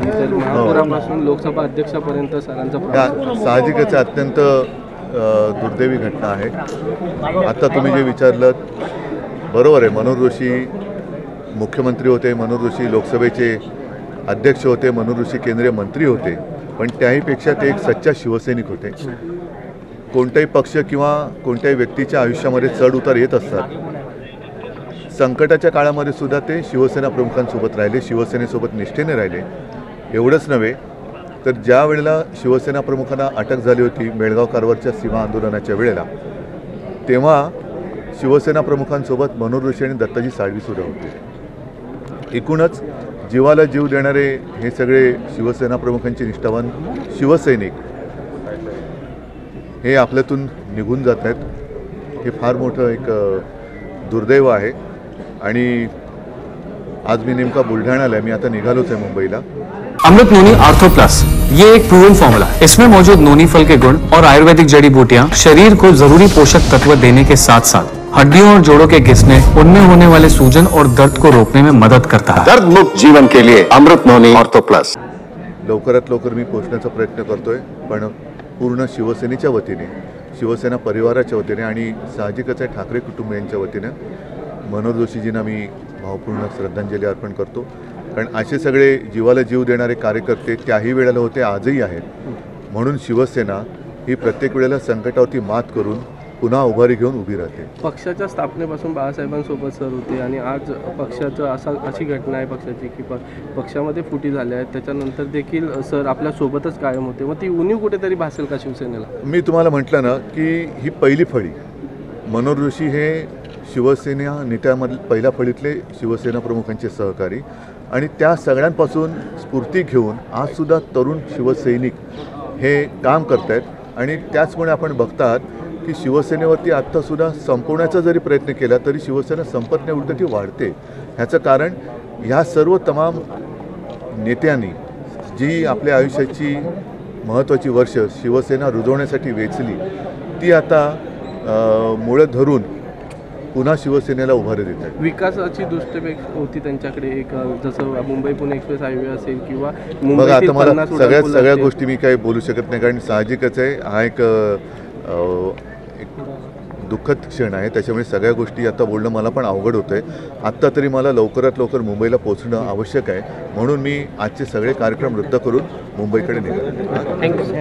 तर महापौरापासून लोकसभा अध्यक्षापर्यंत सरांचा प्रवास साहजिकच अत्यंत दुर्दैवी घटना आहे। आता तुम्ही जे विचारलं बरोबर आहे। मनोहर जोशी मुख्यमंत्री होते, मनोहर जोशी लोकसभेचे अध्यक्ष होते, मनोहर जोशी केंद्रीय मंत्री होते, पण त्याहीपेक्षा ते एक सच्चा शिवसैनिक होते। कोणताही पक्ष किंवा कोणत्याही व्यक्तीच्या आयुष्यामध्ये चढ उतार येत असतात। संकटाच्या काळामध्ये सुद्धा ते शिवसेना प्रमुखांसोबत राहिले, शिवसेनेसोबत निष्ठेने राहिले। एवढंच नव्हे तर ज्या वेळेला शिवसेना प्रमुखांना अटक झाली होती बेळगाव कारवारच्या सीमा आंदोलनाच्या वेळेला, तेव्हा शिवसेना प्रमुखांसोबत मनोहर जोशी आणि दत्ताजी साळवी सुद्धा होते। एकूणच जीवाला जीव देणारे हे सगळे शिवसेना प्रमुखांचे निष्ठावान शिवसैनिक हे आपल्यातून निघून जात आहेत। हे फार मोठं एक दुर्दैव आहे। आणि आज मी नेमका बुलढाण्याला आहे, मी आता निघालोच आहे मुंबईला। अमृत नोनी आर्थो प्लस ये एक प्रूवन फॉर्मूला है। इसमें मौजूद नोनी फल के गुण और आयुर्वेदिक जड़ी बूटियां शरीर को जरूरी पोषक तत्व देने के साथ साथ हड्डियों और जोड़ों के घिसने, उनमें होने वाले सूजन और दर्द को रोकने में मदद करता है। दर्द मुक्त जीवन के लिए अमृत नोनी आर्थो प्लस। लवकरात लवकर मी पोहोचण्याचा प्रयत्न करतोय, पण पूर्ण शिवसेनेच्या वतीने, शिवसेना परिवाराच्या वतीने आणि साहजिकच आहे ठाकरे कुटुंबियांच्या वतीने मनोहर जोशीजींना मी भावपूर्ण श्रद्धांजली अर्पण करतो। कारण असे सगळे जीवाला जीव देणारे कार्यकर्ते त्याही वेळेला होते, आजही आहेत। म्हणून शिवसेना ही प्रत्येक वेळेला संकटावरती मात करून पुन्हा उभारी घेऊन उभी राहते। पक्षाच्या स्थापनेपासून बाळासाहेबांसोबत सर होते आणि आज पक्षाचं अशी घटना आहे पक्षाची की पक्षामध्ये फुटी झाल्या आहेत, त्याच्यानंतर देखील सर आपल्या सोबतच कायम होते। मग ती उणीव कुठेतरी भासेल का शिवसेनेला? मी तुम्हाला म्हटलं ना की ही पहिली फळी, मनोहर जोशी हे शिवसेना नेत्यामधील पहिल्या फळीतले शिवसेना प्रमुखांचे सहकारी आणि त्या सगळ्यांपासून स्फूर्ती घेऊन आजसुद्धा तरुण शिवसैनिक हे काम करत आहेत। आणि त्याचमुळे आपण बघतात की शिवसेनेवरती आत्तासुद्धा संपवण्याचा जरी प्रयत्न केला तरी शिवसेना संपत नाही, उलट ती वाढते। ह्याचं कारण ह्या सर्व तमाम नेत्यांनी जी आपल्या आयुष्याची महत्त्वाची वर्ष शिवसेना रुजवण्यासाठी वेचली ती आता मुळं धरून पुन्हा शिवसेनेला उभारी देत आहेत। विकासाची दृष्टी होती त्यांच्याकडे, एक जसं मुंबई पुणे एक्सप्रेस हायवे असेल किंवा बघा आता मला सगळ्या गोष्टी मी काही बोलू शकत नाही, कारण साहजिकच आहे हा एक दुःखद क्षण आहे। त्याच्यामुळे सगळ्या गोष्टी आता बोलणं मला पण अवघड होतं आहे। आत्ता तरी मला लवकरात लवकर मुंबईला पोहोचणं आवश्यक आहे, म्हणून मी आजचे सगळे कार्यक्रम रद्द करून मुंबईकडे निघालो। थँक्यू।